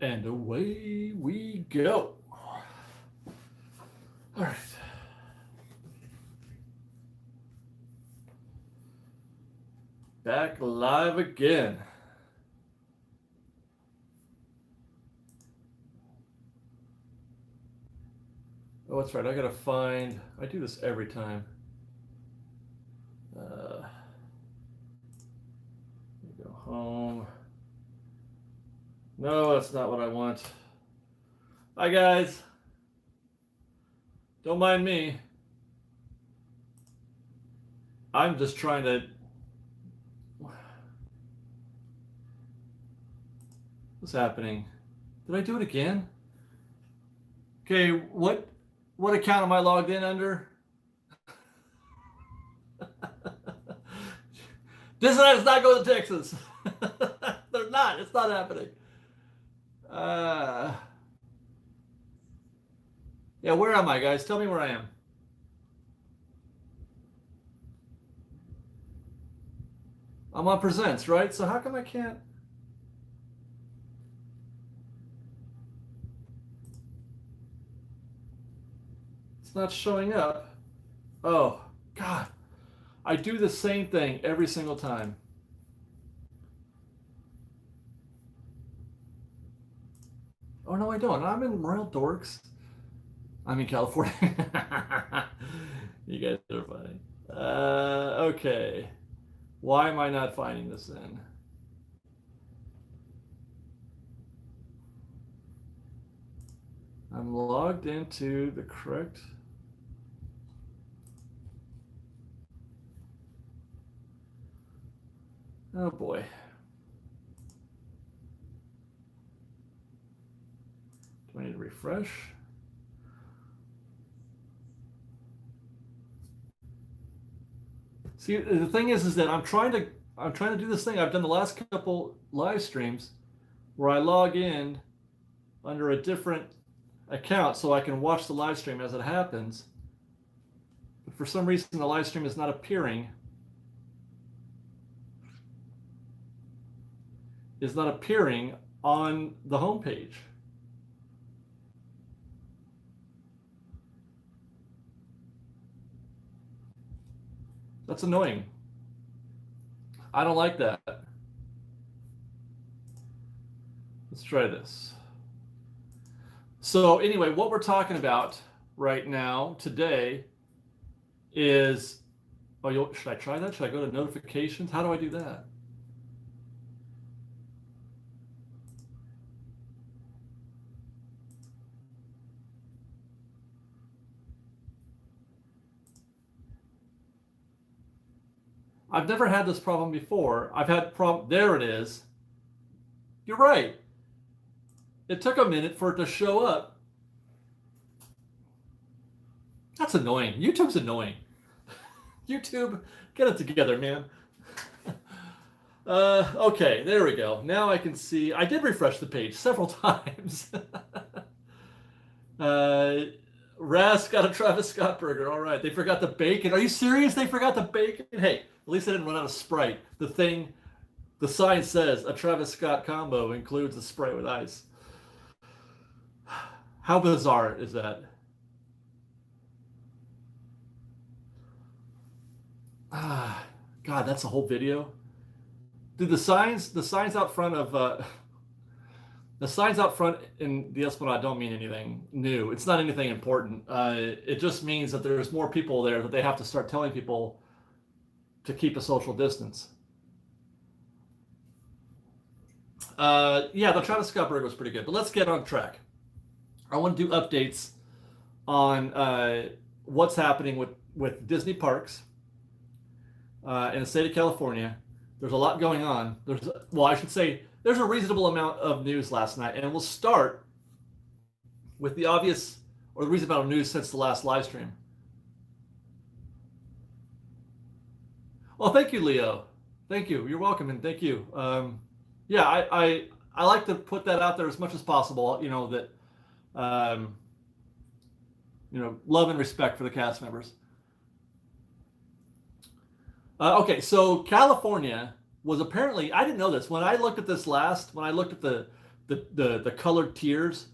And away we go. All right. Back live again. Oh, that's right. I gotta find. I do this every time. Go home. No, that's not what I want. Hi, guys. Don't mind me. I'm just trying to. What's happening? Did I do it again? Okay, what account am I logged in under? Disneyland is not going to Texas. They're not. It's not happening. Yeah, where am I, guys? Tell me where I am. I'm on Presents, right? So how come I can't? It's not showing up. Oh, God. I do the same thing every single time. Oh, no, I don't. I'm in Royal Dorks. I'm in California. You guys are funny. Okay. Why am I not finding this then? I'm logged into the correct. Oh boy. Do I need to refresh? See, the thing is that I'm trying to do this thing I've done the last couple live streams where I log in under a different account so I can watch the live stream as it happens. But for some reason the live stream is not appearing. Is not appearing on the homepage. That's annoying. I don't like that. Let's try this. So anyway, what we're talking about right now today is, should I try that? Should I go to notifications? How do I do that? I've never had this problem before. I've had problem. There it is. You're right. It took a minute for it to show up. That's annoying. YouTube's annoying. YouTube, get it together, man. Okay, there we go. Now I can see. I did refresh the page several times. Raz got a Travis Scott burger. All right, they forgot the bacon. Are you serious? They forgot the bacon? Hey, at least they didn't run out of Sprite. The sign says a Travis Scott combo includes a Sprite with ice. How bizarre is that? God, that's a whole video. Dude, the signs out front of the signs out front in the Esplanade don't mean anything new. It's not anything important. It just means that there's more people there that they have to start telling people to keep a social distance. Yeah, the Travis Scott burger was pretty good, but let's get on track. I want to do updates on what's happening with Disney parks in the state of California. There's a lot going on. I should say there's a reasonable amount of news last night, and we'll start with the obvious, or the reasonable amount of news since the last live stream. Well, thank you, Leo. Thank you. You're welcome, and thank you. Yeah, I like to put that out there as much as possible. You know that, love and respect for the cast members. Okay, so California was apparently, I didn't know this when I looked at this when I looked at the the colored tiers,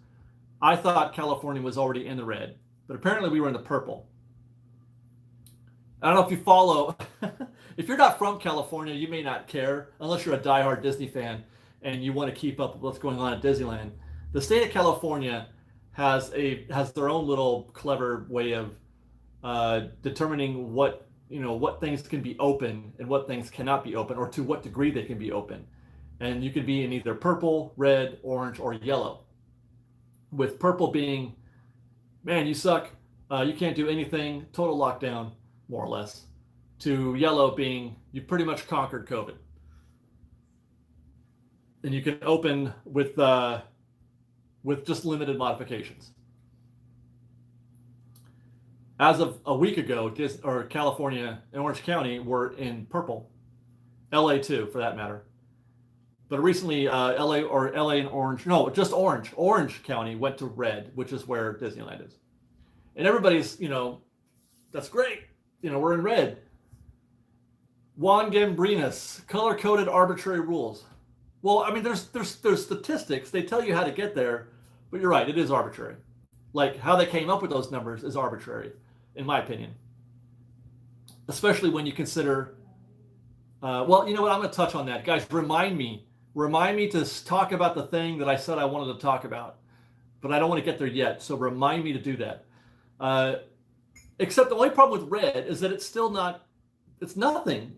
I thought California was already in the red, but apparently we were in the purple. I don't know if you follow. If you're not from California, you may not care unless you're a diehard Disney fan and you want to keep up with what's going on at Disneyland. The state of California has their own little clever way of determining what things can be open and what things cannot be open, or to what degree they can be open. And you can be in either purple, red, orange, or yellow. With purple being, man, you suck, you can't do anything, total lockdown, more or less, to yellow being, you pretty much conquered COVID. And you can open with just limited modifications. As of a week ago, California and Orange County were in purple. LA too, for that matter. But recently, LA and Orange, no, just Orange County went to red, which is where Disneyland is. And everybody's, that's great. We're in red. Juan Gambrinas, color-coded arbitrary rules. Well, I mean, there's statistics. They tell you how to get there, but you're right, it is arbitrary. Like, how they came up with those numbers is arbitrary, in my opinion. Especially when you consider, well, you know what, I'm going to touch on that. Guys, remind me to talk about the thing that I said I wanted to talk about, but I don't want to get there yet, so remind me to do that. Except the only problem with red is that it's still not, it's nothing.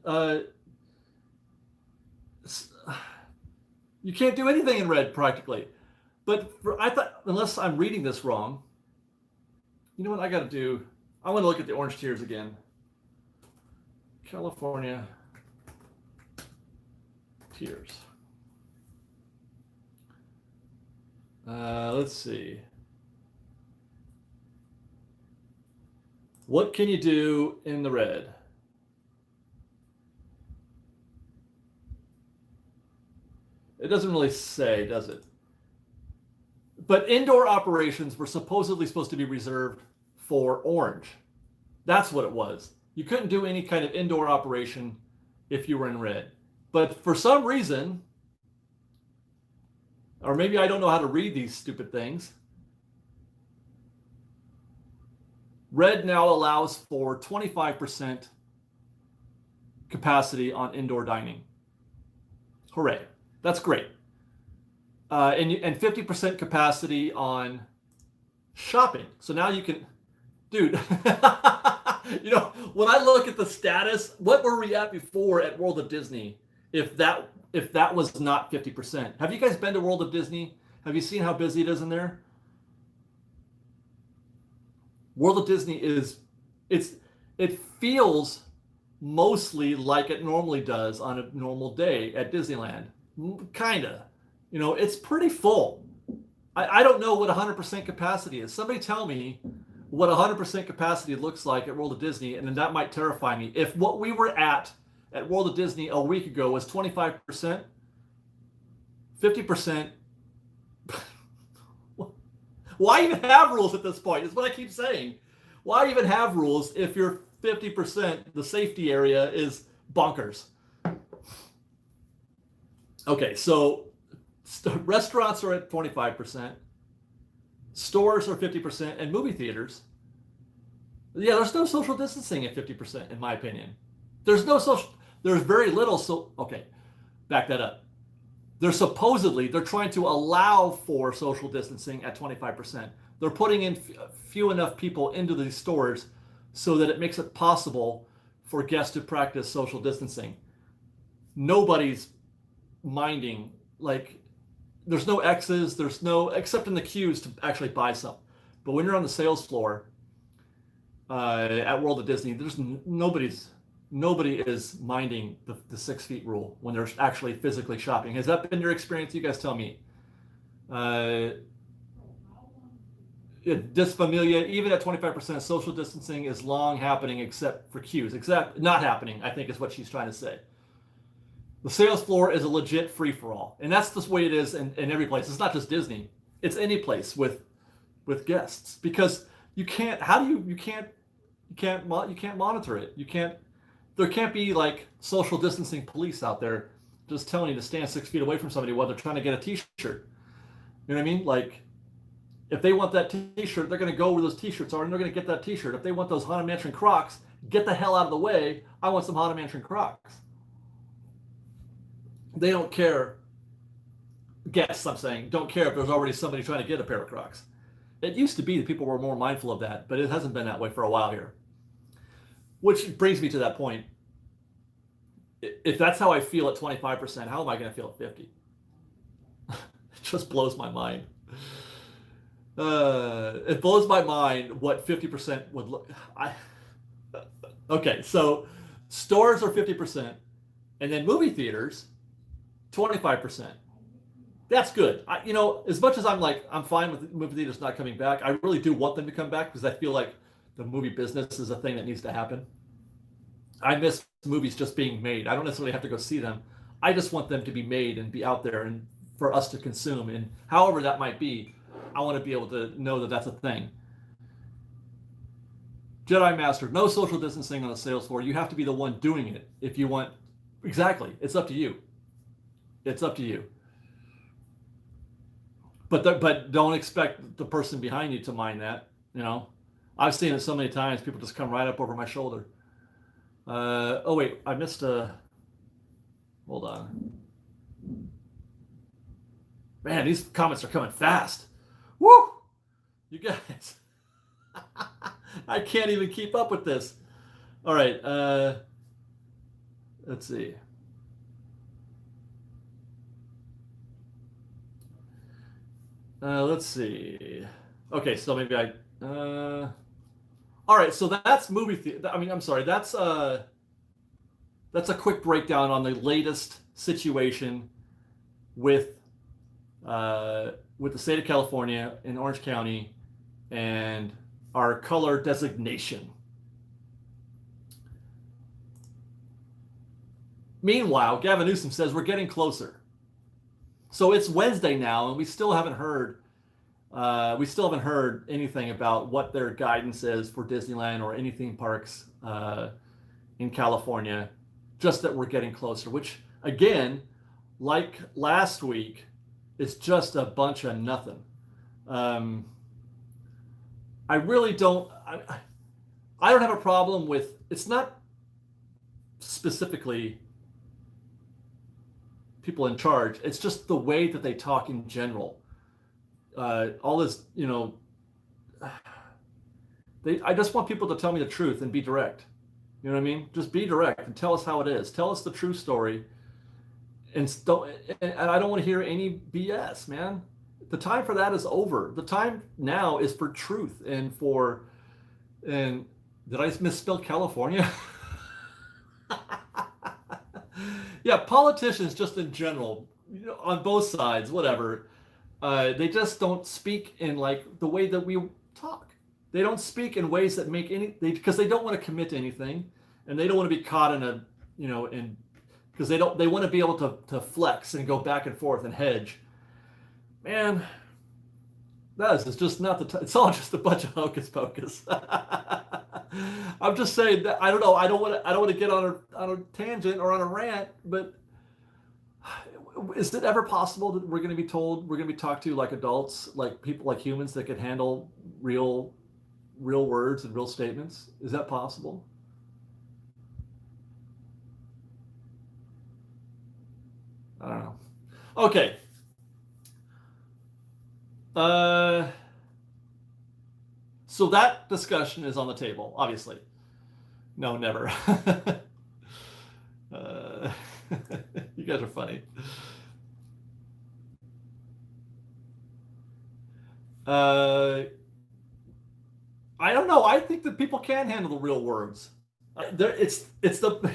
You can't do anything in red practically. But I thought, unless I'm reading this wrong, you know what I got to do? I want to look at the orange tiers again. California tiers. Let's see. What can you do in the red? It doesn't really say, does it? But indoor operations were supposedly supposed to be reserved for orange. That's what it was. You couldn't do any kind of indoor operation if you were in red. But for some reason, or maybe I don't know how to read these stupid things, red now allows for 25% capacity on indoor dining. Hooray. That's great. And 50% capacity on shopping. So now you can, dude, when I look at the status, what were we at before at World of Disney if that was not 50%? Have you guys been to World of Disney? Have you seen how busy it is in there? World of Disney it feels mostly like it normally does on a normal day at Disneyland. Kinda. It's pretty full. I don't know what 100% capacity is. Somebody tell me what 100% capacity looks like at World of Disney, and then that might terrify me. If what we were at World of Disney a week ago was 25%, 50%, why even have rules at this point? Is what I keep saying. Why even have rules if you're 50%, the safety area is bonkers? Okay, so restaurants are at 25%, stores are 50%, and movie theaters, yeah, there's no social distancing at 50%, in my opinion. There's very little, okay, back that up. They're trying to allow for social distancing at 25%. They're putting in few enough people into these stores so that it makes it possible for guests to practice social distancing. Nobody's minding, like, there's no X's, except in the queues to actually buy something. But when you're on the sales floor at World of Disney, nobody is minding the 6 feet rule when they're actually physically shopping. Has that been your experience? You guys tell me. Disfamilia, even at 25%, social distancing is long happening except for queues. Except not happening, I think is what she's trying to say. The sales floor is a legit free-for-all. And that's the way it is in every place. It's not just Disney. It's any place with guests. Because you can't monitor it. There can't be like social distancing police out there just telling you to stand 6 feet away from somebody while they're trying to get a t-shirt. You know what I mean? Like, if they want that T-shirt, they're going to go where those T-shirts are, and they're going to get that T-shirt. If they want those Haunted Mansion Crocs, get the hell out of the way. I want some Haunted Mansion Crocs. They don't care. Guests, I'm saying, don't care if there's already somebody trying to get a pair of Crocs. It used to be that people were more mindful of that, but it hasn't been that way for a while here. Which brings me to that point. If that's how I feel at 25%, how am I going to feel at 50? It just blows my mind. It blows my mind what 50% would look. Okay, so stores are 50%, and then movie theaters, 25%. That's good. As much as I'm fine with movie theaters not coming back, I really do want them to come back because I feel like the movie business is a thing that needs to happen. I miss movies just being made. I don't necessarily have to go see them. I just want them to be made and be out there and for us to consume. And however that might be, I want to be able to know that that's a thing. Jedi Master, no social distancing on the sales floor. You have to be the one doing it if you want. Exactly. It's up to you. It's up to you. But don't expect the person behind you to mind that. I've seen it so many times. People just come right up over my shoulder. Oh wait, I missed a. Hold on. Man, these comments are coming fast. Woo! You guys, I can't even keep up with this. All right. Let's see. Let's see. Okay, so maybe all right, so that's movie theater. I'm sorry. That's a quick breakdown on the latest situation with the state of California in Orange County and our color designation. Meanwhile, Gavin Newsom says we're getting closer. So it's Wednesday now, and we still haven't heard anything about what their guidance is for Disneyland or any theme parks in California. Just that we're getting closer, which again, like last week, is just a bunch of nothing. I really don't. I don't have a problem with. It's not specifically people in charge. It's just the way that they talk in general. All this, I just want people to tell me the truth and be direct. You know what I mean? Just be direct and tell us how it is. Tell us the true story. And I don't want to hear any BS, man. The time for that is over. The time now is for truth and did I misspell California? Yeah, politicians just in general, on both sides, whatever. They just don't speak in like the way that we talk. They don't speak in ways that make because they don't want to commit to anything, and they don't want to be caught in a because they want to be able to flex and go back and forth and hedge. Man, that is just not it's all just a bunch of hocus pocus. I'm just saying that I don't know. I don't want to get on a tangent or on a rant, but is it ever possible that we're going to be talked to like adults, like people, like humans that can handle real words and real statements? Is that possible? I don't know. Okay. So that discussion is on the table, obviously. No, never. You guys are funny. I don't know. I think that people can handle the real words. It's the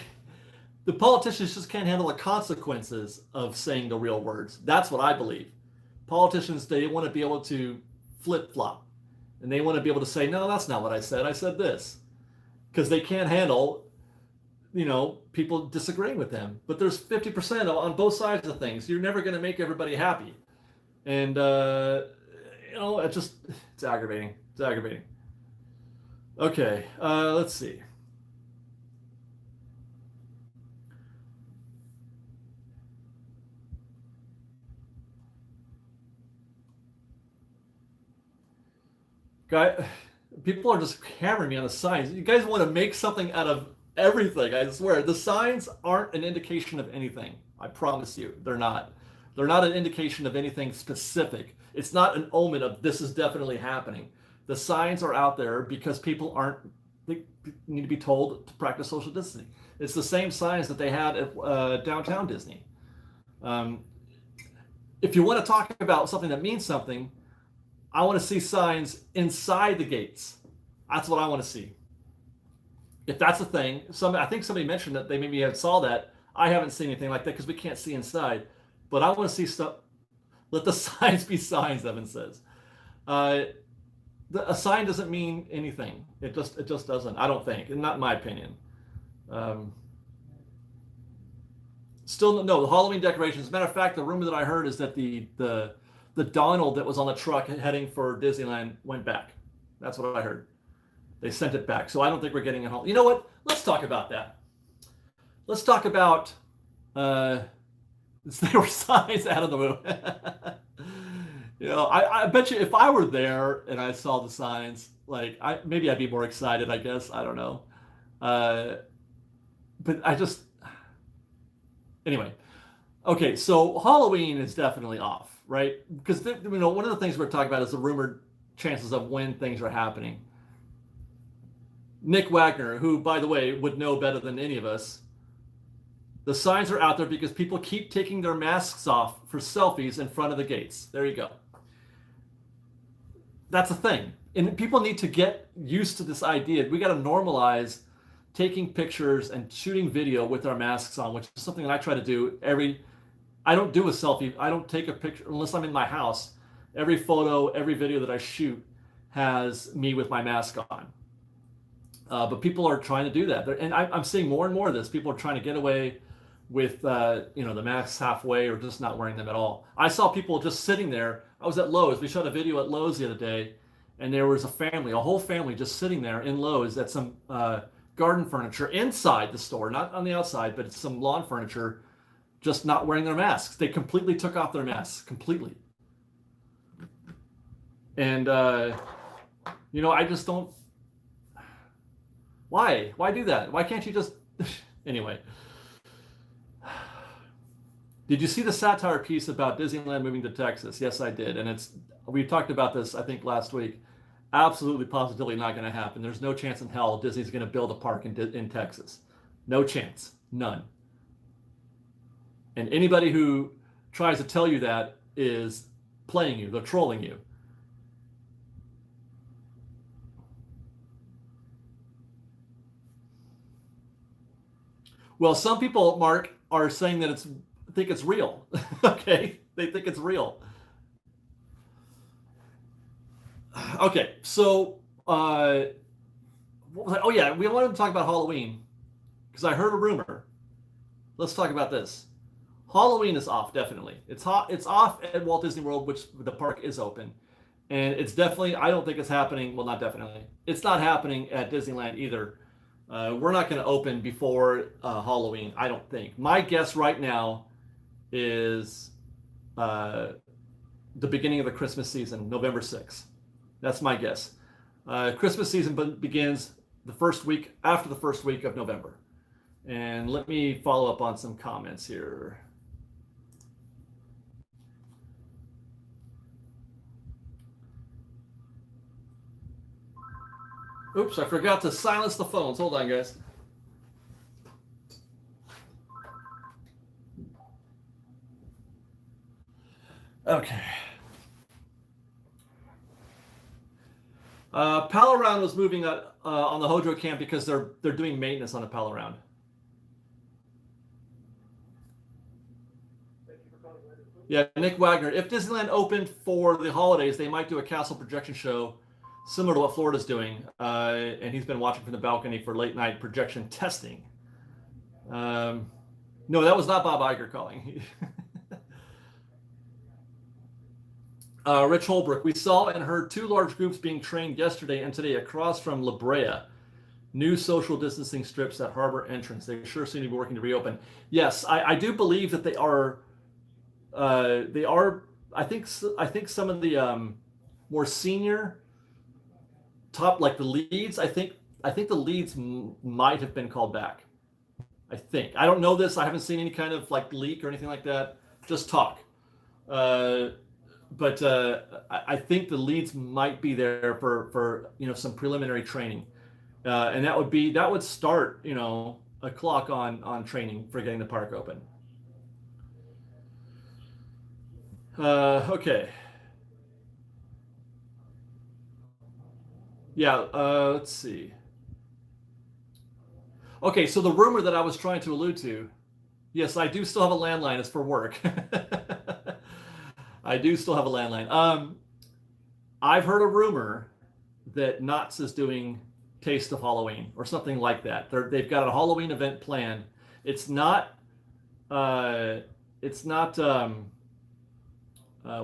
politicians just can't handle the consequences of saying the real words. That's what I believe. Politicians, they want to be able to flip-flop, and they want to be able to say, no, that's not what I said. I said this, because they can't handle, people disagreeing with them. But there's 50% on both sides of things. You're never going to make everybody happy, and it's aggravating. It's aggravating. Okay, let's see. guy, people are just hammering me on the signs. You guys want to make something out of everything. I swear, the signs aren't an indication of anything. I promise you, they're not. They're not an indication of anything specific. It's not an omen of this is definitely happening. The signs are out there because people aren't, they need to be told to practice social distancing. It's the same signs that they had at downtown Disney. If you want to talk about something that means something, I want to see signs inside the gates. That's what I want to see. If that's a thing, I think somebody mentioned that they maybe had saw that. I haven't seen anything like that because we can't see inside. But I want to see stuff. Let the signs be signs, Evan says. A sign doesn't mean anything. It just doesn't. I don't think, and not in my opinion. Still, no. The Halloween decorations. As a matter of fact, the rumor that I heard is that the Donald that was on the truck heading for Disneyland went back. That's what I heard. They sent it back. So I don't think we're getting a Halloween. You know what? Let's talk about that. Let's talk about. There were signs out of the room. You know, I bet you if I were there and I saw the signs, like maybe I'd be more excited. I guess I don't know. But I just anyway. Okay, so Halloween is definitely off, right? Because one of the things we're talking about is the rumored chances of when things are happening. Nick Wagner, who by the way would know better than any of us. The signs are out there because people keep taking their masks off for selfies in front of the gates. There you go. That's a thing. And people need to get used to this idea. We got to normalize taking pictures and shooting video with our masks on, which is something that I try to do I don't do a selfie. I don't take a picture unless I'm in my house. Every photo, every video that I shoot has me with my mask on. But people are trying to do that. And I'm seeing more and more of this. People are trying to get away with the masks halfway or just not wearing them at all. I saw people just sitting there. I was at Lowe's. We shot a video at Lowe's the other day, and there was a whole family just sitting there in Lowe's at some garden furniture inside the store, not on the outside, but it's some lawn furniture, just not wearing their masks. They completely took off their masks, completely. And, I just don't. Why? Why do that? Why can't you just... Anyway. Did you see the satire piece about Disneyland moving to Texas? Yes, I did. And we talked about this, I think, last week. Absolutely, positively not going to happen. There's no chance in hell Disney's going to build a park in Texas. No chance. None. And anybody who tries to tell you that is playing you. They're trolling you. Well, some people, Mark, are saying that think it's real. Okay, they think it's real. Okay, so what was oh yeah, we wanted to talk about Halloween because I heard a rumor. Let's talk about this. Halloween is off, definitely. It's off at Walt Disney World, which the park is open, and it's definitely. I don't think it's happening. Well, not definitely. It's not happening at Disneyland either. We're not going to open before Halloween, I don't think. My guess right now is the beginning of the Christmas season, November 6th. That's my guess. Christmas season begins after the first week of November. And let me follow up on some comments here. Oops, I forgot to silence the phones. Hold on, guys. Okay. Pal Around was moving on the Hojo camp because they're doing maintenance on the Pal Around. Yeah, Nick Wagner. If Disneyland opened for the holidays, they might do a castle projection show similar to what Florida's doing. And he's been watching from the balcony for late night projection testing. No, that was not Bob Iger calling. Rich Holbrook, we saw and heard 2 large groups being trained yesterday and today across from La Brea. New social distancing strips at harbor entrance. They sure seem to be working to reopen. Yes, I do believe that they are. I think some of the more senior top, like the leads, I think the leads might have been called back. I think. I don't know this. I haven't seen any kind of like leak or anything like that. Just talk. But I think the leads might be there for some preliminary training, and that would start a clock on training for getting the park open. Okay. Yeah. Let's see. Okay, so the rumor that I was trying to allude to, yes, I do still have a landline. It's for work. I do still have a landline. I've heard a rumor that Knott's is doing Taste of Halloween or something like that. They've got a Halloween event planned. It's not. It's not. What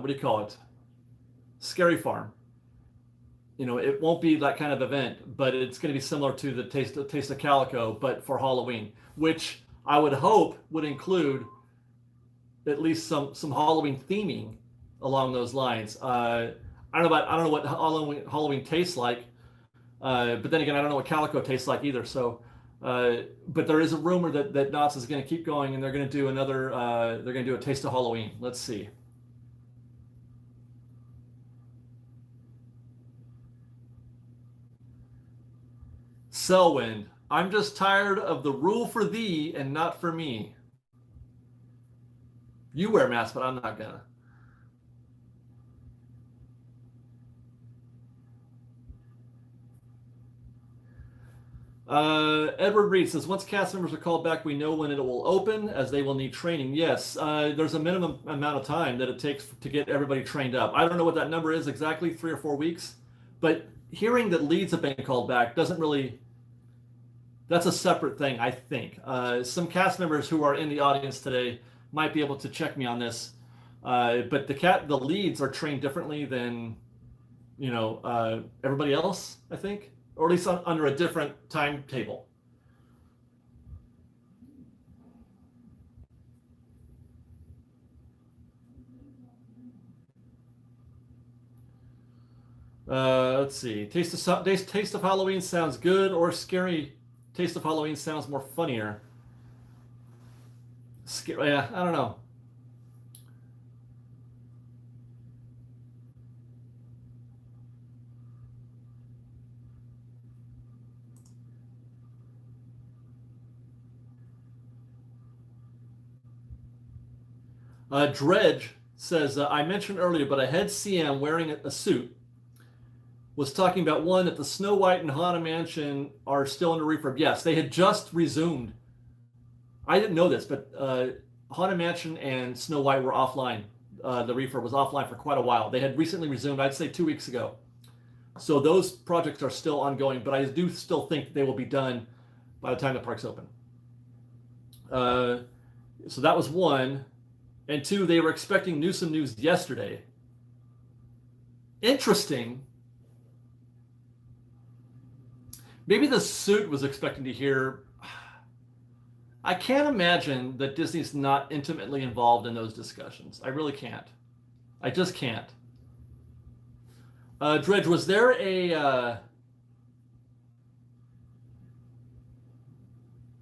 do you call it? Scary Farm. It won't be that kind of event, but it's going to be similar to the Taste of Calico, but for Halloween, which I would hope would include at least some Halloween theming along those lines. I don't know what Halloween tastes like, but then again, I don't know what Calico tastes like either. So, but there is a rumor that Knott's is going to keep going, and they're going to do another. They're going to do a Taste of Halloween. Let's see. Selwyn, I'm just tired of the rule for thee and not for me. You wear masks, but I'm not gonna. Edward Reed says, once cast members are called back, we know when it will open, as they will need training. Yes, there's a minimum amount of time that it takes to get everybody trained up. I don't know what that number is exactly, 3 or 4 weeks, but hearing that leads have been called back doesn't really... That's a separate thing, I think. Some cast members who are in the audience today might be able to check me on this. But the leads are trained differently than, everybody else, I think, or at least under a different timetable. Let's see. Taste of Halloween sounds good, or scary. Taste of Halloween sounds more funnier. Yeah, I don't know. Dredge says, I mentioned earlier, but a head CM wearing a suit was talking about one that the Snow White and Haunted Mansion are still under refurb. Yes, they had just resumed. I didn't know this, but Haunted Mansion and Snow White were offline. The refurb was offline for quite a while. They had recently resumed, I'd say 2 weeks ago. So those projects are still ongoing, but I do still think they will be done by the time the park's open. So that was one. And two, they were expecting Newsom news yesterday. Interesting. Maybe the suit was expecting to hear. I can't imagine that Disney's not intimately involved in those discussions. I really can't. I just can't. Dredge, was there a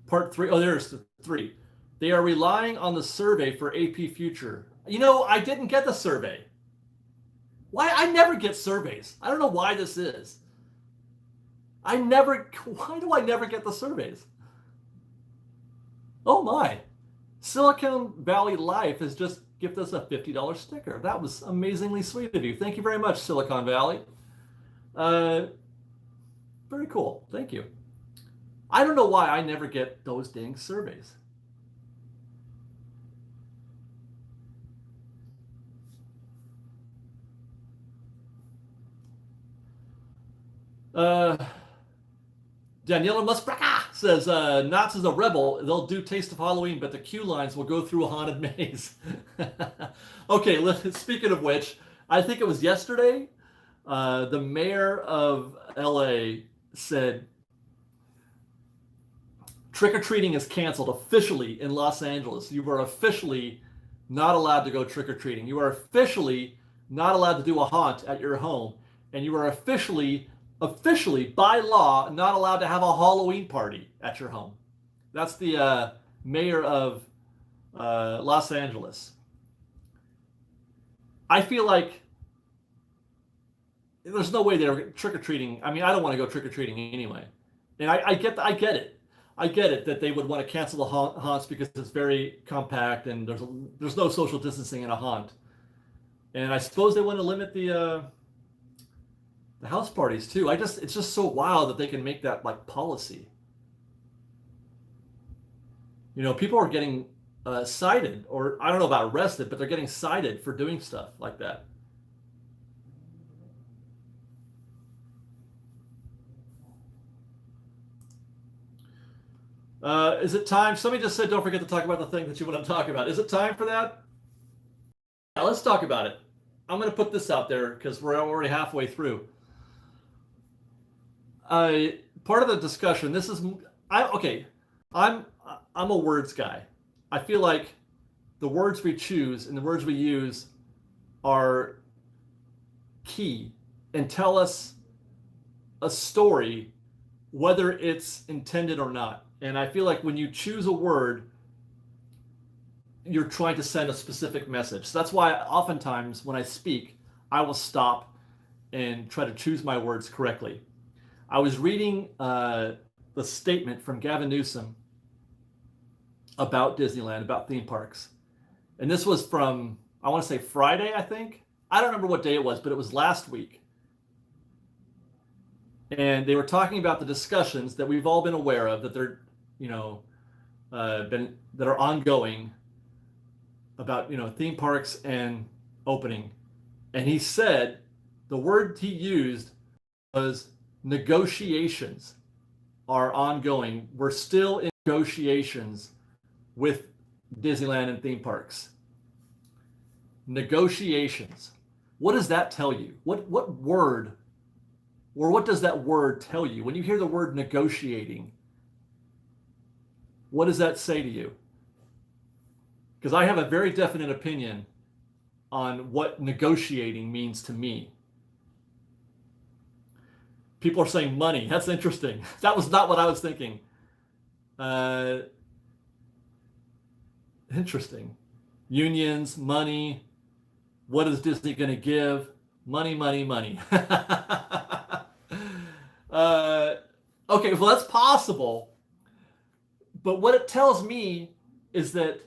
part 3? Oh, there's 3. They are relying on the survey for AP Future. I didn't get the survey. Why? I never get surveys. I don't know why this is. Why do I never get the surveys? Oh my. Silicon Valley Life has just gifted us a $50 sticker. That was amazingly sweet of you. Thank you very much, Silicon Valley. Very cool. Thank you. I don't know why I never get those dang surveys. Daniela Musbraka says, Knott's is a rebel. They'll do Taste of Halloween, but the queue lines will go through a haunted maze. Okay, speaking of which, I think it was yesterday, the mayor of LA said, trick-or-treating is canceled officially in Los Angeles. You are officially not allowed to go trick-or-treating. You are officially not allowed to do a haunt at your home. And you are officially officially, by law, not allowed to have a Halloween party at your home. That's the mayor of Los Angeles. I feel like there's no way they're trick or treating. I mean, I don't want to go trick or treating anyway, and I get it. I get it that they would want to cancel the haunts because it's very compact and there's no social distancing in a haunt, and I suppose they want to limit the house parties too. It's just so wild that they can make that like policy. You know, people are getting cited, or I don't know about arrested, but they're getting cited for doing stuff like that. Is it time? Somebody just said, don't forget to talk about the thing that you want to talk about. Is it time for that? Yeah, let's talk about it. I'm going to put this out there because we're already halfway through. Part of the discussion, I'm a words guy. I feel like the words we choose and the words we use are key and tell us a story, whether it's intended or not. And I feel like when you choose a word, you're trying to send a specific message. So that's why oftentimes when I speak, I will stop and try to choose my words correctly. I was reading the statement from Gavin Newsom about Disneyland, about theme parks. And this was from, I want to say Friday, I think. I don't remember what day it was, but it was last week. And they were talking about the discussions that we've all been aware of, that they're, that are ongoing about, theme parks and opening. And he said the word he used was negotiations are ongoing. We're still in negotiations with Disneyland and theme parks. Negotiations. What does that tell you? What word, or what does that word tell you? When you hear the word negotiating, what does that say to you? Because I have a very definite opinion on what negotiating means to me. People are saying money. That's interesting. That was not what I was thinking. Interesting. Unions, money. What is Disney going to give? Money, money, money. Okay, well, that's possible. But what it tells me is that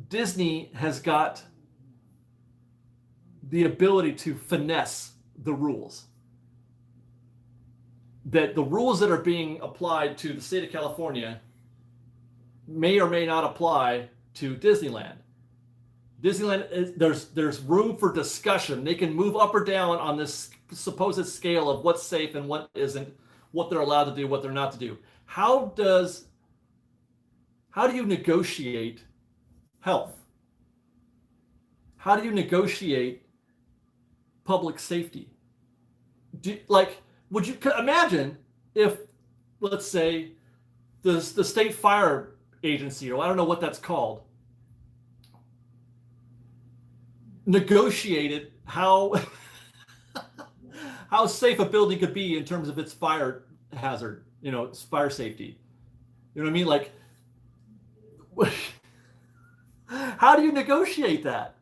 Disney has got the ability to finesse the rules. That the rules that are being applied to the state of California may or may not apply to Disneyland. Disneyland, there's room for discussion. They can move up or down on this supposed scale of what's safe and what isn't, what they're allowed to do, what they're not to do. How do you negotiate health? How do you negotiate public safety? Would you imagine if, let's say, the state fire agency, or I don't know what that's called, negotiated how safe a building could be in terms of its fire hazard, its fire safety. You know what I mean? Like, how do you negotiate that?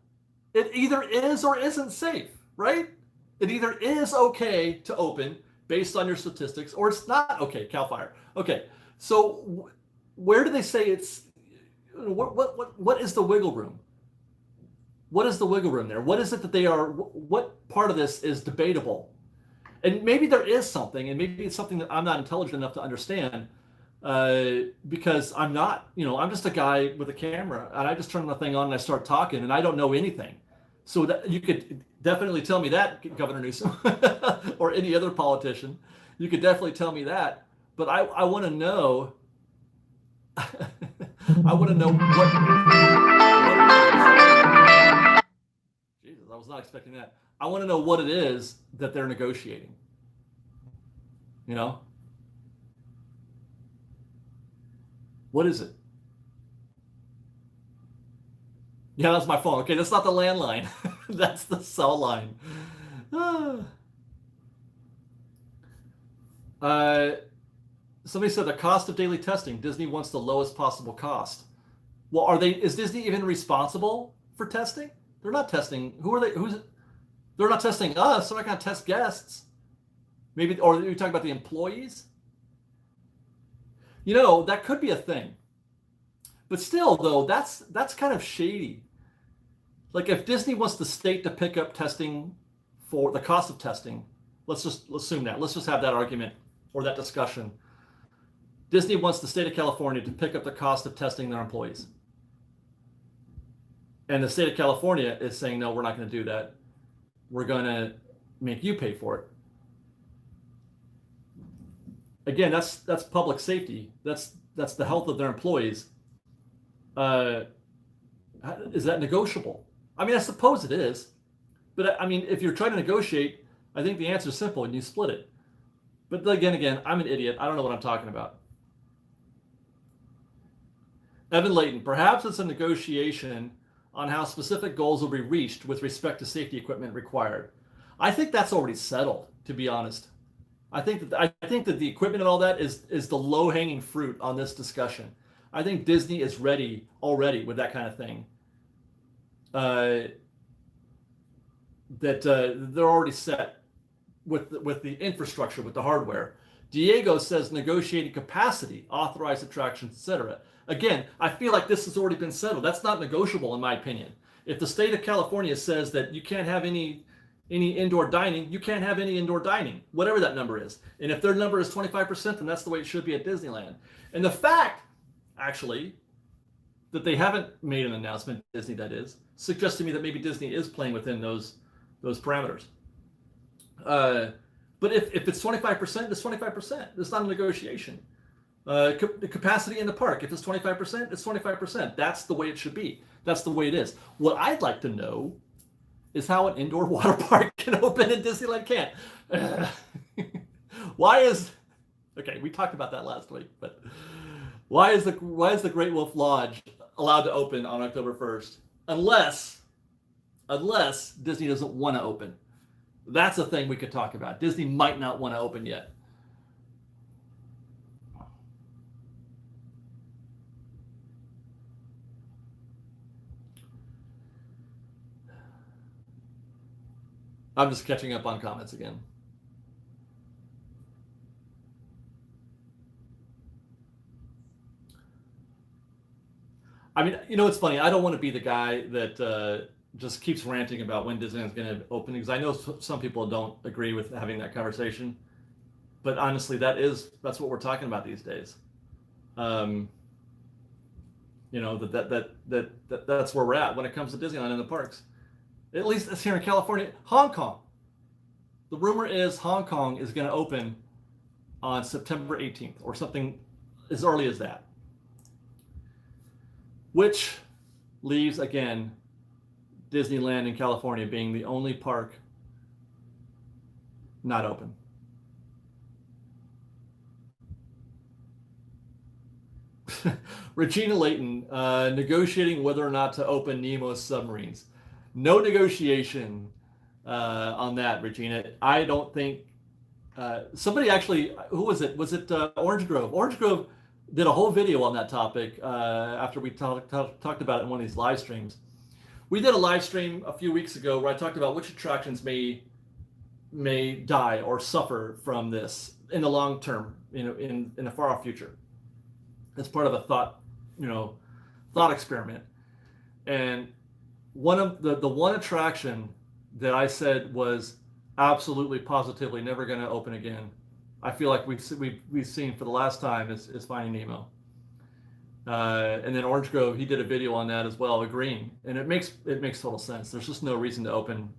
It either is or isn't safe, right? It either is okay to open based on your statistics, or it's not okay. Cal Fire. Okay, so where do they say it's? What is the wiggle room? What is the wiggle room there? What is it that they are? What part of this is debatable? And maybe there is something, and maybe it's something that I'm not intelligent enough to understand, because I'm not. I'm just a guy with a camera, and I just turn the thing on and I start talking, and I don't know anything. So that you could definitely tell me that, Governor Newsom, or any other politician. You could definitely tell me that. But I want to know. I want to know what Jesus, I was not expecting that. I want to know what it is that they're negotiating. What is it? Yeah, that's my phone. Okay, that's not the landline. That's the cell line. Uh, Somebody said the cost of daily testing. Disney wants the lowest possible cost. Well, are they? Is Disney even responsible for testing? They're not testing. Who are they? They're not testing us. They're not going to test guests. Maybe, or you're talking about the employees. That could be a thing. But still, though, that's kind of shady. Like if Disney wants the state to pick up testing for the cost of testing, let's assume that. Let's just have that argument or that discussion. Disney wants the state of California to pick up the cost of testing their employees. And the state of California is saying, no, we're not going to do that. We're going to make you pay for it. Again, that's public safety. That's the health of their employees. Is that negotiable? I mean, I suppose it is. But I mean, if you're trying to negotiate, I think the answer is simple and you split it. But again, I'm an idiot. I don't know what I'm talking about. Evan Layton, perhaps it's a negotiation on how specific goals will be reached with respect to safety equipment required. I think that's already settled, to be honest. I think that the equipment and all that is the low-hanging fruit on this discussion. I think Disney is ready already with that kind of thing. They're already set with the infrastructure, with the hardware. Diego says negotiating capacity, authorized attractions, etc. Again, I feel like this has already been settled. That's not negotiable, in my opinion. If the state of California says that you can't have any indoor dining, you can't have any indoor dining, whatever that number is. And if their number is 25%, then that's the way it should be at Disneyland. And the fact, actually, that they haven't made an announcement, Disney that is, suggests to me that maybe Disney is playing within those parameters. But if it's 25%, it's 25%. It's not a negotiation. The capacity in the park, if it's 25%, it's 25%. That's the way it should be. That's the way it is. What I'd like to know is how an indoor water park can open and Disneyland can't. Okay, we talked about that last week, but why is the Great Wolf Lodge allowed to open on October 1st? Unless Disney doesn't want to open. That's a thing we could talk about. Disney might not want to open yet. I'm just catching up on comments again. I mean, it's funny. I don't want to be the guy that just keeps ranting about when Disneyland's going to open, because I know some people don't agree with having that conversation. But honestly, that's what we're talking about these days. That's where we're at when it comes to Disneyland and the parks. At least that's here in California. Hong Kong. The rumor is Hong Kong is going to open on September 18th or something as early as that. Which leaves, again, Disneyland in California being the only park not open. Regina Layton, negotiating whether or not to open Nemo's submarines. No negotiation on that, Regina. I don't think somebody actually, who was it? Was it Orange Grove? Orange Grove did a whole video on that topic after we talked about it in one of these live streams. We did a live stream a few weeks ago where I talked about which attractions may die or suffer from this in the long term, in the far off future. It's part of a thought experiment. And one of the one attraction that I said was absolutely positively never going to open again, I feel like we've seen for the last time is Finding Nemo. And then Orange Grove, he did a video on that as well, agreeing, and it makes total sense. There's just no reason to open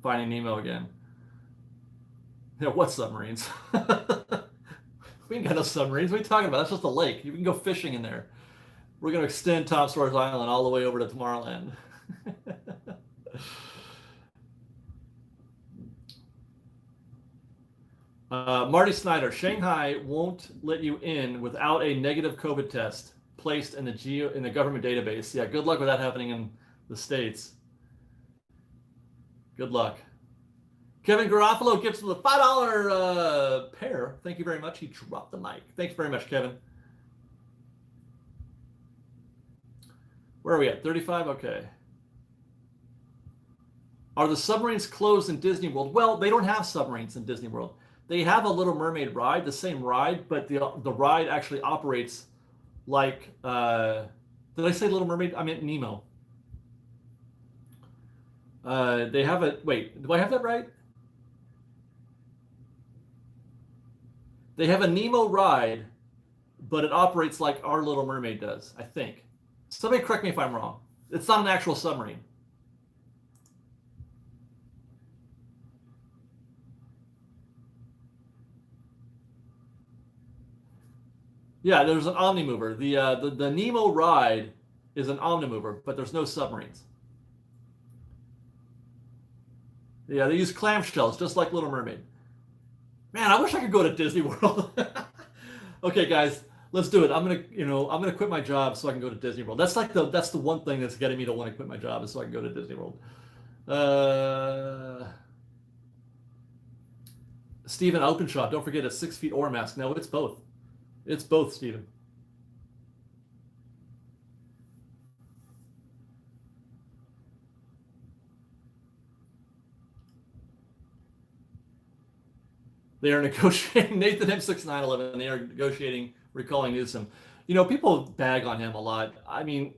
Finding Nemo again. What submarines? We ain't got no submarines. What are you talking about? That's just a lake. You can go fishing in there. We're going to extend Tom Sawyer's Island all the way over to Tomorrowland. Marty Snyder, Shanghai won't let you in without a negative COVID test placed in the government database. Yeah, good luck with that happening in the States. Good luck. Kevin Garofalo gives him the $5 pair. Thank you very much. He dropped the mic. Thanks very much, Kevin. Where are we at? 35? Okay. Are the submarines closed in Disney World? Well, they don't have submarines in Disney World. They have a Little Mermaid ride, the same ride, but the ride actually operates like, did I say Little Mermaid? I meant Nemo. They have a, wait, do I have that right? They have a Nemo ride, but it operates like our Little Mermaid does, I think. Somebody correct me if I'm wrong. It's not an actual submarine. Yeah, there's an Omnimover. The Nemo ride is an Omnimover, but there's no submarines. Yeah, they use clamshells, just like Little Mermaid. Man, I wish I could go to Disney World. Okay, guys, let's do it. I'm gonna quit my job so I can go to Disney World. That's the one thing that's getting me to want to quit my job is so I can go to Disney World. Stephen Openshot, don't forget it's 6 feet or mask. No, it's both. It's both, Stephen. They are negotiating, Nathan M6911, they are negotiating recalling Newsom. You know, people bag on him a lot. I mean,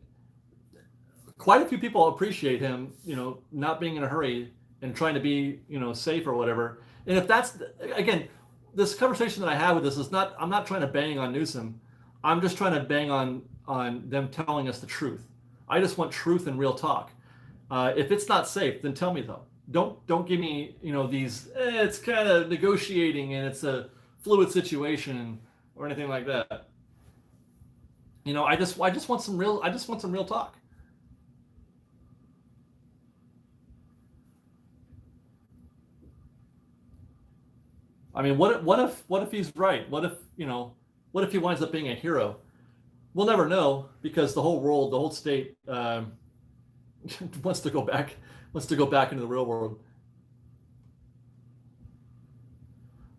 quite a few people appreciate him, you know, not being in a hurry and trying to be, you know, safe or whatever. And if that's, again, this conversation that I have with this is not, I'm not trying to bang on Newsom. I'm just trying to bang on them telling us the truth. I just want truth and real talk. If it's not safe, then tell me though. Don't give me, you know, these, it's kind of negotiating and it's a fluid situation or anything like that. You know, I just want some real talk. I mean, what if he's right? What if he winds up being a hero? We'll never know because the whole world, the whole state wants to go back into the real world.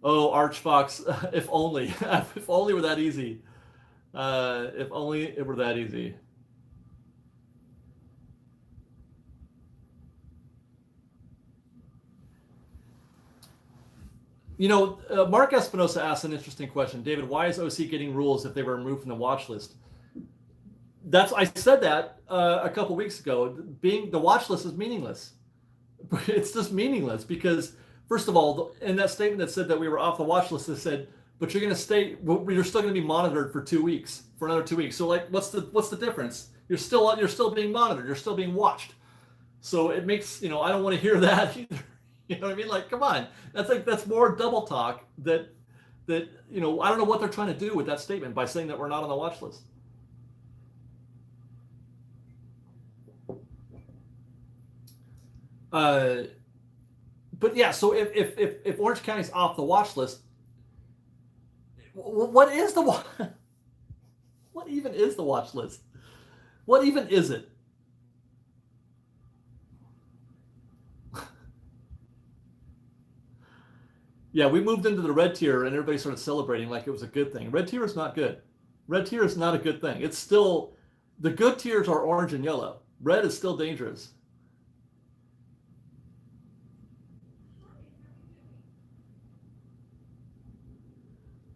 Oh, Archfox, if only, if only were that easy. If only it were that easy. You know, Mark Espinosa asked an interesting question. David, why is OC getting rules if they were removed from the watch list? I said that a couple weeks ago. Being the watch list is meaningless. It's just meaningless because, first of all, in that statement that said that we were off the watch list, it said, but you're going to stay. You're still going to be monitored for 2 weeks, for another 2 weeks. So, like, what's the difference? You're still being monitored. You're still being watched. So it makes, you know, I don't want to hear that either. You know what I mean? Like, come on. That's more double talk that you know, I don't know what they're trying to do with that statement by saying that we're not on the watch list. But yeah, so if Orange County's off the watch list, what is the what even is the watch list? What even is it? Yeah, we moved into the red tier and everybody started celebrating like it was a good thing. Red tier is not good. Red tier is not a good thing. It's still, the good tiers are orange and yellow. Red is still dangerous.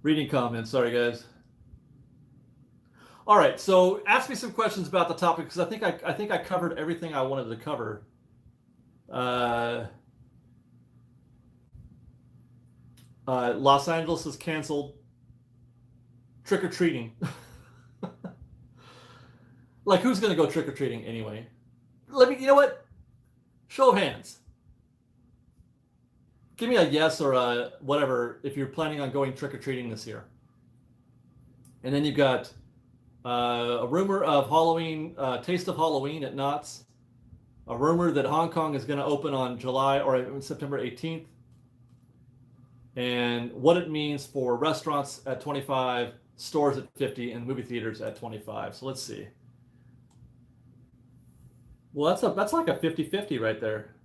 Reading comments, sorry guys. All right, so ask me some questions about the topic because I think I covered everything I wanted to cover. Los Angeles has canceled trick-or-treating. Like, who's going to go trick-or-treating anyway? You know what? Show of hands. Give me a yes or a whatever if you're planning on going trick-or-treating this year. And then you've got a rumor of Halloween, Taste of Halloween at Knott's. A rumor that Hong Kong is going to open on July or September 18th. And what it means for restaurants at 25, stores at 50, and movie theaters at 25. So let's see. Well, that's like a 50-50 right there.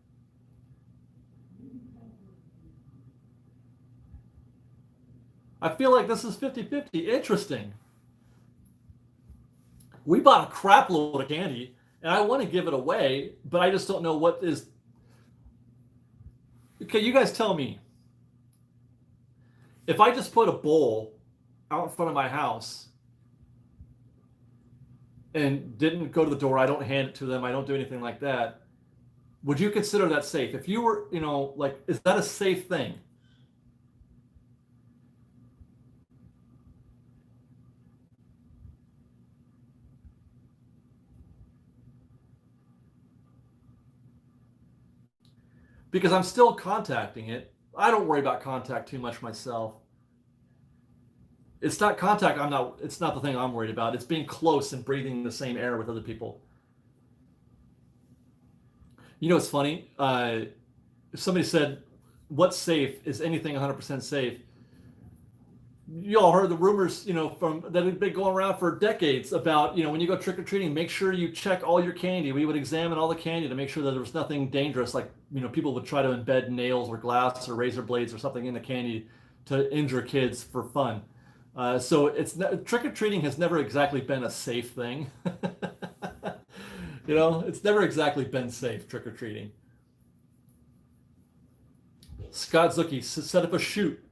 I feel like this is 50-50. Interesting. We bought a crap load of candy, and I want to give it away, but I just don't know what is. Okay, you guys tell me. If I just put a bowl out in front of my house and didn't go to the door, I don't hand it to them, I don't do anything like that, would you consider that safe? If you were, like, is that a safe thing? Because I'm still contacting it. I don't worry about contact too much myself. It's not contact. It's not the thing I'm worried about. It's being close and breathing the same air with other people. It's funny. Somebody said, "What's safe? Is anything 100% safe?" You all heard the rumors, from that have been going around for decades about, when you go trick or treating, make sure you check all your candy. We would examine all the candy to make sure that there was nothing dangerous, like, people would try to embed nails or glass or razor blades or something in the candy to injure kids for fun. So trick or treating has never exactly been a safe thing. It's never exactly been safe, trick or treating. Scott Zucky set up a chute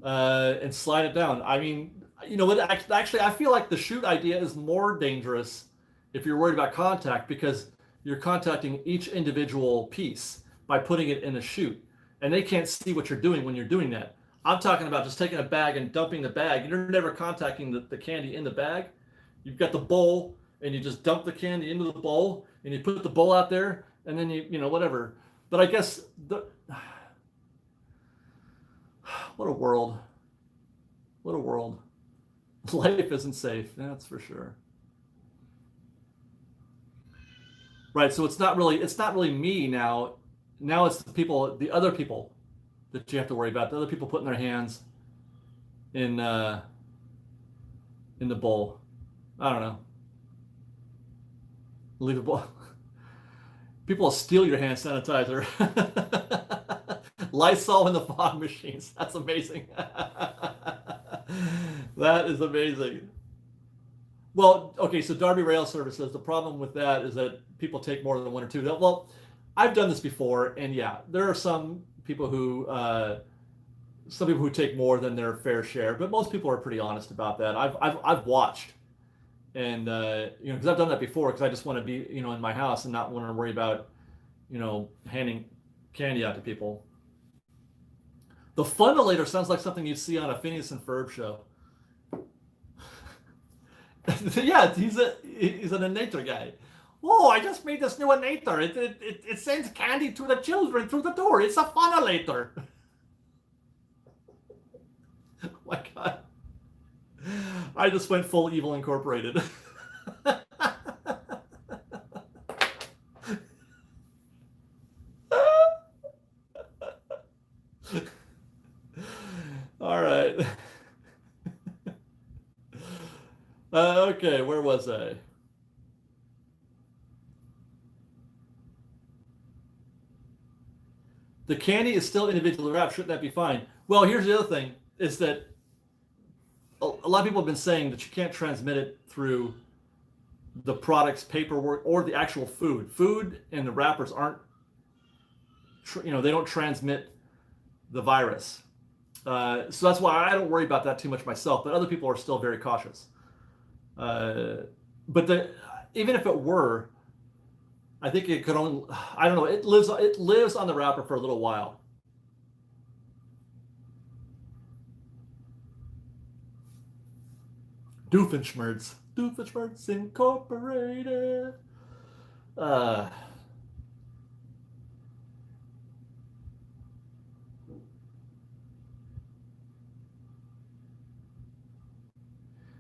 and slide it down. I mean, what? Actually, I feel like the chute idea is more dangerous if you're worried about contact, because you're contacting each individual piece by putting it in a chute, and they can't see what you're doing when you're doing that. I'm talking about just taking a bag and dumping the bag. You're never contacting the candy in the bag. You've got the bowl, and you just dump the candy into the bowl, and you put the bowl out there, and then whatever. But I guess what a world. What a world. Life isn't safe, that's for sure. Right, so it's not really me now. Now it's the other people that you have to worry about. The other people putting their hands in the bowl. I don't know. Leave the bowl. People will steal your hand sanitizer. Lysol in the fog machines. That's amazing. That is amazing. Well, okay, so Darby Rail Service says the problem with that is that people take more than one or two. Well, I've done this before, and yeah, there are some people who take more than their fair share, but most people are pretty honest about that. I've watched, and because I've done that before, because I just want to be in my house and not want to worry about handing candy out to people. The Funelator sounds like something you'd see on a Phineas and Ferb show. Yeah, he's an innator guy. Oh, I just made this new innator. It sends candy to the children through the door. It's a Funelator. Oh my God. I just went full Evil Incorporated. All right. Okay, where was I? The candy is still individually wrapped. Shouldn't that be fine? Well, here's the other thing, is that a lot of people have been saying that you can't transmit it through the product's paperwork or the actual food. Food and the wrappers aren't, they don't transmit the virus. So that's why I don't worry about that too much myself, but other people are still very cautious. But even if it were, I think it could only, I don't know, it lives on the wrapper for a little while. Doofenshmirtz Incorporated.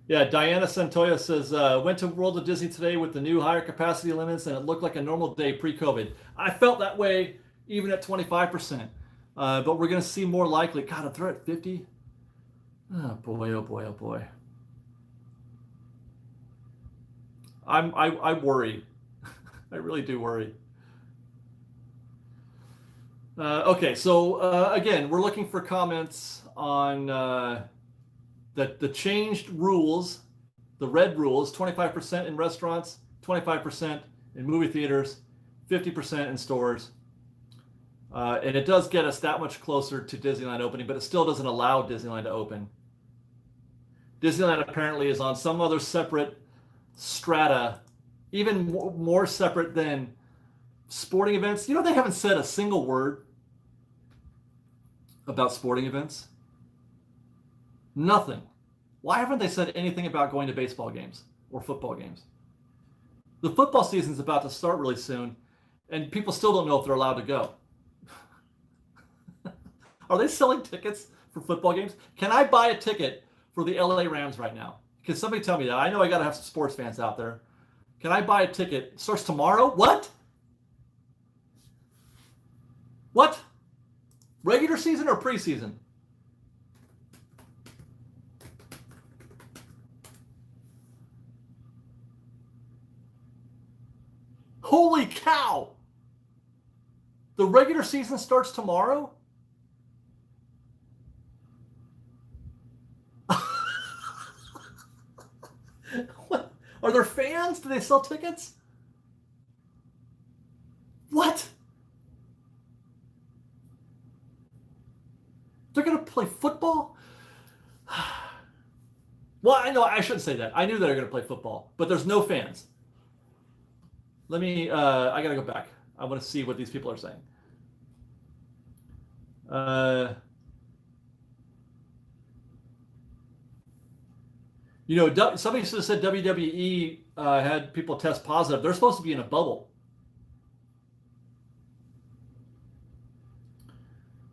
Yeah, Diana Santoya says, went to World of Disney today with the new higher capacity limits, and it looked like a normal day pre-COVID. I felt that way even at 25%. But we're going to see more likely. God, if they're at 50? Oh boy, oh boy, oh boy. I worry. I really do worry. Okay, so again, we're looking for comments on that the changed rules, the red rules, 25% in restaurants, 25% in movie theaters, 50% in stores. And it does get us that much closer to Disneyland opening, but it still doesn't allow Disneyland to open. Disneyland apparently is on some other separate strata, even more separate than sporting events. You know, they haven't said a single word about sporting events. Nothing. Why haven't they said anything about going to baseball games or football games? The football season's about to start really soon, and people still don't know if they're allowed to go. Are they selling tickets for football games? Can I buy a ticket for the LA Rams right now? Can somebody tell me that? I know I got to have some sports fans out there. Can I buy a ticket? It starts tomorrow? What? What? Regular season or preseason? Holy cow! The regular season starts tomorrow? What? Are there fans? Do they sell tickets? What? They're going to play football? Well, I know I shouldn't say that. I knew they were going to play football, but there's no fans. Let me, I got to go back. I want to see what these people are saying. You know, somebody said WWE had people test positive. They're supposed to be in a bubble.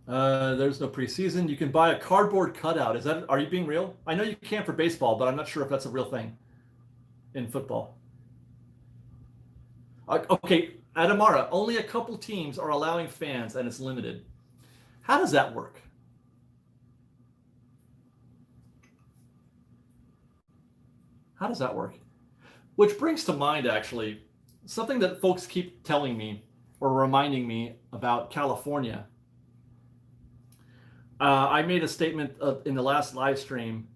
There's no preseason. You can buy a cardboard cutout. Are you being real? I know you can't for baseball, but I'm not sure if that's a real thing in football. Okay, Adamara, only a couple teams are allowing fans and it's limited. How does that work? How does that work? Which brings to mind, actually, something that folks keep telling me or reminding me about California. I made a statement in the last live stream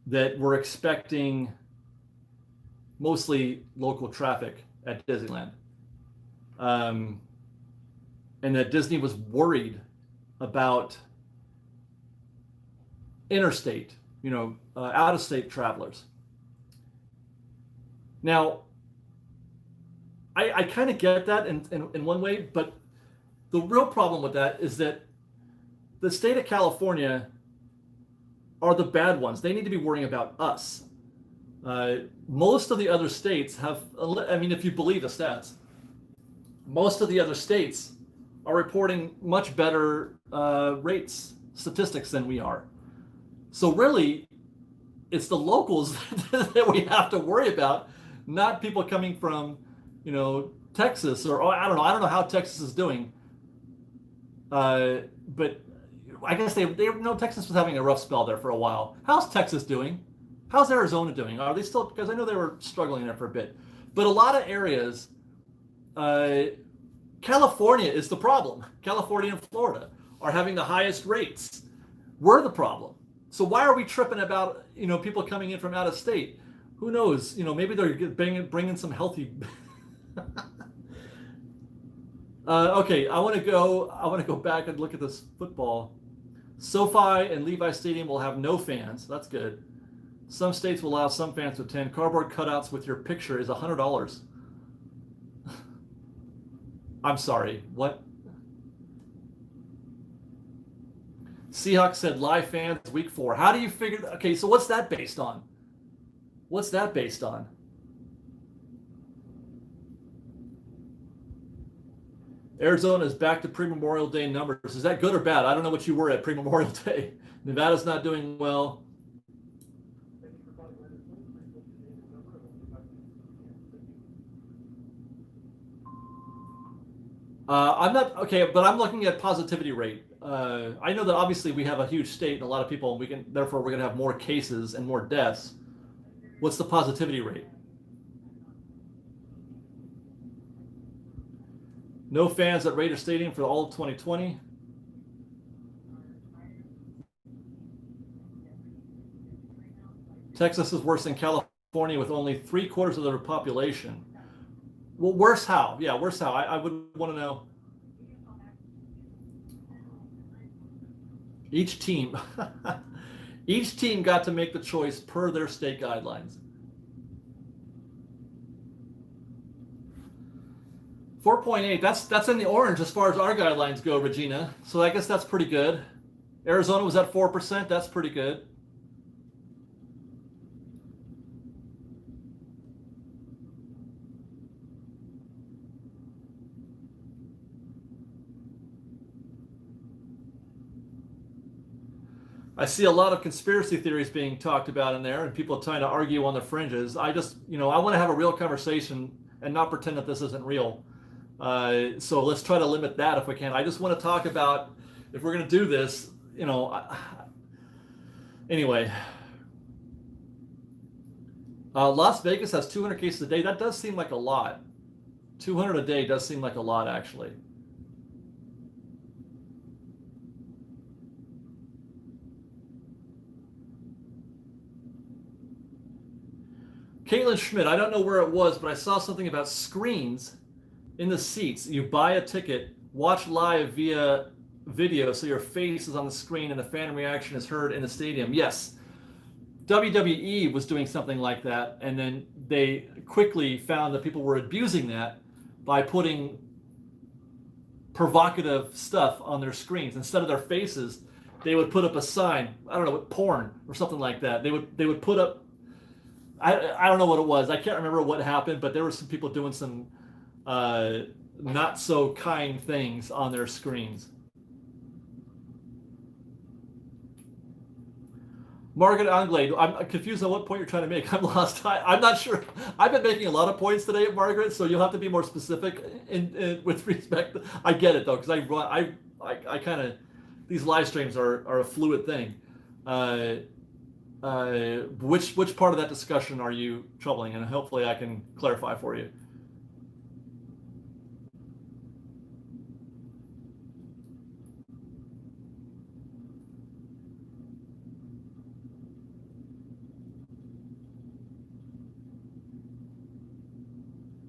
that we're expecting mostly local traffic at Disneyland. And that Disney was worried about interstate, out-of-state travelers. Now, I kind of get that in one way, but the real problem with that is that the state of California are the bad ones. They need to be worrying about us. Most of the other states have, if you believe the stats, most of the other states are reporting much better statistics than we are. So really, it's the locals that we have to worry about, not people coming from, Texas or I don't know how Texas is doing. But I guess they know Texas was having a rough spell there for a while. How's Texas doing? How's Arizona doing? Are they still, because I know they were struggling there for a bit. But a lot of areas, California is the problem. California and Florida are having the highest rates. We're the problem. So why are we tripping about, people coming in from out of state? Who knows? Maybe they're bringing some healthy. Okay, I want to go back and look at this football. SoFi and Levi Stadium will have no fans. That's good. Some states will allow some fans to attend. Cardboard cutouts with your picture is $100. I'm sorry, what? Seahawks said live fans week 4. How do you figure? Okay, so what's that based on? What's that based on? Arizona is back to pre-Memorial Day numbers. Is that good or bad? I don't know what you were at pre-Memorial Day. Nevada's not doing well. I'm not okay, but I'm looking at positivity rate. I know that obviously we have a huge state and a lot of people, and therefore we're going to have more cases and more deaths. What's the positivity rate? No fans at Raider Stadium for all of 2020. Texas is worse than California with only 3/4 of their population. Well, worse how? Yeah, worse how? I would want to know. Each team, each team got to make the choice per their state guidelines. 4.8. That's in the orange as far as our guidelines go, Regina. So I guess that's pretty good. Arizona was at 4%. That's pretty good. I see a lot of conspiracy theories being talked about in there and people trying to argue on the fringes. I just, I want to have a real conversation and not pretend that this isn't real. So let's try to limit that if we can. I just want to talk about, if we're going to do this, anyway. Las Vegas has 200 cases a day. That does seem like a lot. 200 a day does seem like a lot, actually. Caitlin Schmidt, I don't know where it was, but I saw something about screens in the seats. You buy a ticket, watch live via video, so your face is on the screen and the fan reaction is heard in the stadium. Yes, WWE was doing something like that, and then they quickly found that people were abusing that by putting provocative stuff on their screens. Instead of their faces, they would put up a sign, I don't know, porn or something like that. They would put up, I don't know what it was. I can't remember what happened, but there were some people doing some not so kind things on their screens. Margaret Anglade, I'm confused on what point you're trying to make. I'm lost. I'm not sure. I've been making a lot of points today, Margaret, so you'll have to be more specific with respect. I get it, though, because I kind of, these live streams are a fluid thing. Which part of that discussion are you troubling? And hopefully I can clarify for you.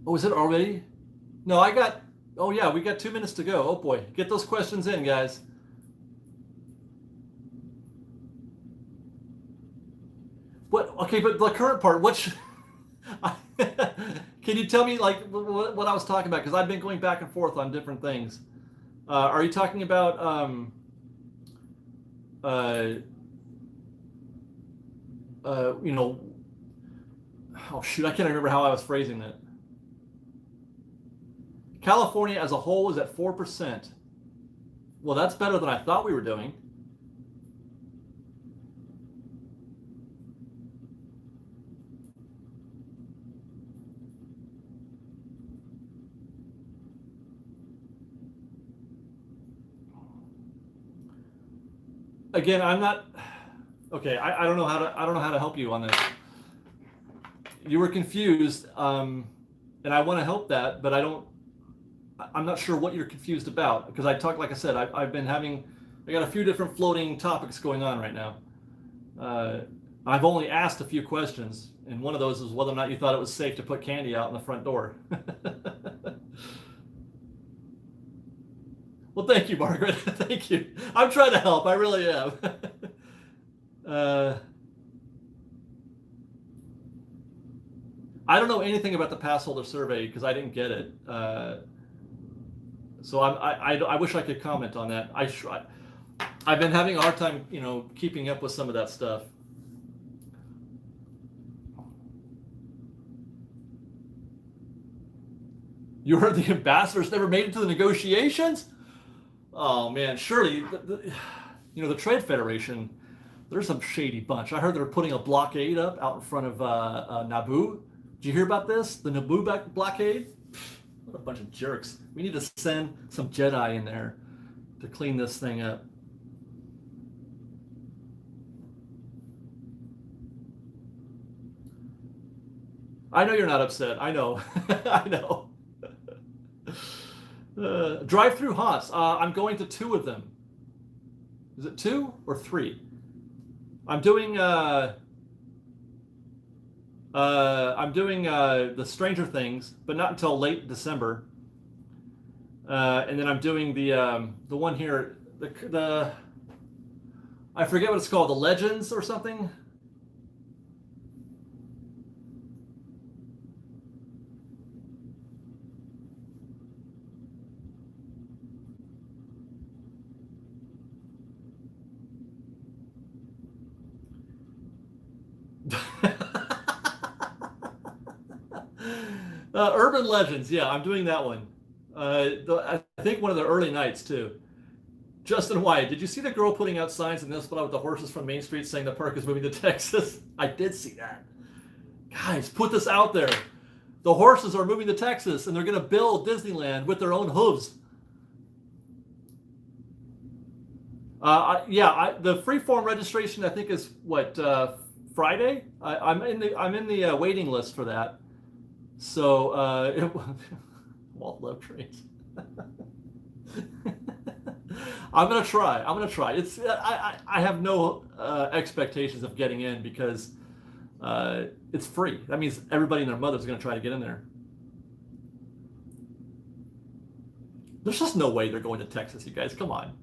Oh, is it already? No, oh yeah, we got 2 minutes to go. Oh boy, get those questions in, guys. What? Okay, but the current part, can you tell me like what I was talking about? Because I've been going back and forth on different things. Are you talking about oh shoot, I can't remember how I was phrasing that. California as a whole is at 4%. Well, that's better than I thought we were doing. Again, I'm not okay. I don't know how to help you on this. You were confused, and I want to help that, but I'm not sure what you're confused about, because like I said, I got a few different floating topics going on right now. I've only asked a few questions, and one of those is whether or not you thought it was safe to put candy out in the front door. Well, thank you, Margaret. Thank you. I'm trying to help. I really am. I don't know anything about the pass holder survey because I didn't get it. So I wish I could comment on that. I've been having a hard time, keeping up with some of that stuff. You heard the ambassadors never made it to the negotiations? Oh man, surely the Trade Federation, there's some shady bunch. I heard they're putting a blockade up out in front of Naboo. Did you hear about this? The Naboo blockade? What a bunch of jerks. We need to send some Jedi in there to clean this thing up. I know you're not upset. I know. I know. Drive-through haunts. I'm going to 2 of them. Is it 2 or 3? I'm doing I'm doing the Stranger Things, but not until late December. And then I'm doing the one here, the I forget what it's called, the Legends or something. Urban Legends, yeah, I'm doing that one. I think one of the early nights too. Justin Wyatt, did you see the girl putting out signs in this spot with the horses from Main Street saying the park is moving to Texas? I did see that. Guys, put this out there. The horses are moving to Texas and they're going to build Disneyland with their own hooves. The freeform registration I think is what Friday. I'm in the waiting list for that. So Walt love trains. I'm gonna try. It's I have no expectations of getting in because it's free. That means everybody and their mother's gonna try to get in there. There's just no way they're going to Texas, you guys. Come on.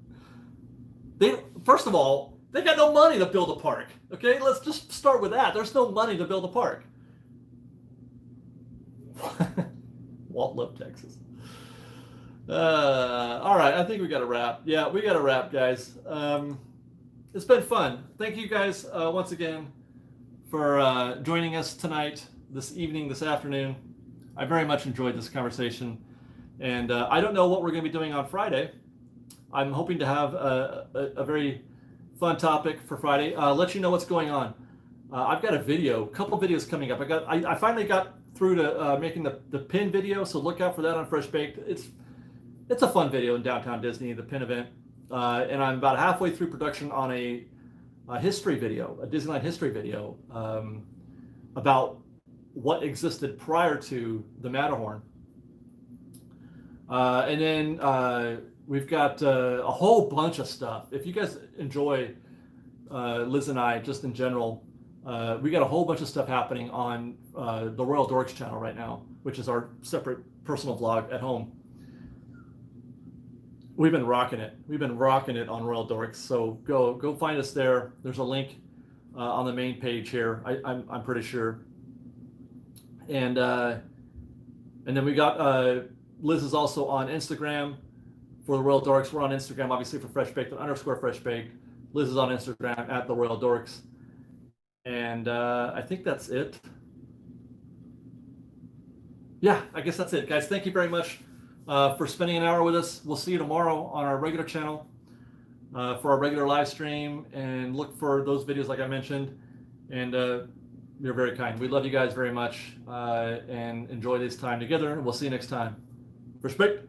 First of all, they got no money to build a park. Okay, let's just start with that. There's no money to build a park. Walt loved Texas. All right, I think we got to wrap. Yeah, we got to wrap, guys. It's been fun. Thank you guys once again for joining us tonight, this evening, this afternoon. I very much enjoyed this conversation. And I don't know what we're going to be doing on Friday. I'm hoping to have a very fun topic for Friday. Let you know what's going on. I've got a couple videos coming up. I finally got through to making the pin video, so look out for that on Fresh Baked. It's a fun video in downtown Disney, the pin event, and I'm about halfway through production on a history video, a Disneyland history video about what existed prior to the Matterhorn. And then we've got a whole bunch of stuff. If you guys enjoy Liz and I, just in general, we got a whole bunch of stuff happening on the Royal Dorks channel right now, which is our separate personal vlog at home. We've been rocking it. We've been rocking it on Royal Dorks. So go find us there. There's a link on the main page here. I'm pretty sure. And then we got Liz is also on Instagram for the Royal Dorks. We're on Instagram, obviously, for Fresh Baked _ Fresh Baked. Liz is on Instagram at the Royal Dorks. And I think that's it. Yeah, I guess that's it, guys. Thank you very much for spending an hour with us. We'll see you tomorrow on our regular channel for our regular live stream, and look for those videos like I mentioned. And you're very kind. We love you guys very much and enjoy this time together. We'll see you next time. Respect.